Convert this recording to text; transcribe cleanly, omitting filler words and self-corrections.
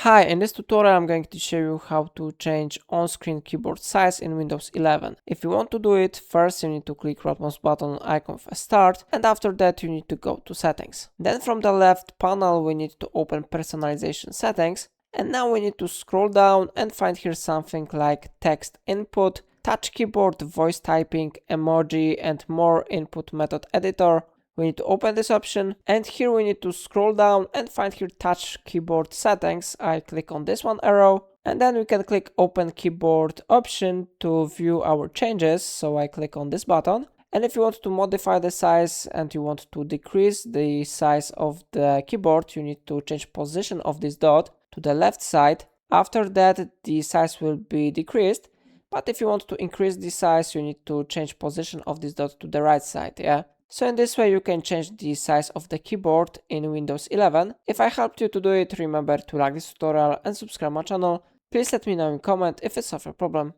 Hi, in this tutorial I'm going to show you how to change on-screen keyboard size in Windows 11. If you want to do it, first you need to click right mouse button icon of a start, and after that you need to go to settings. Then from the left panel we need to open personalization settings, and now we need to scroll down and find here something like text input, touch keyboard, voice typing, emoji, and more input method editor. We need to open this option, and here we need to scroll down and find here touch keyboard settings. I click on this one arrow, and then we can click open keyboard option to view our changes. So I click on this button, and if you want to modify the size and you want to decrease the size of the keyboard, you need to change position of this dot to the left side. After that the size will be decreased, but if you want to increase the size you need to change position of this dot to the right side. So in this way you can change the size of the keyboard in Windows 11. If I helped you to do it, remember to like this tutorial and subscribe my channel. Please let me know in comment if it's a problem.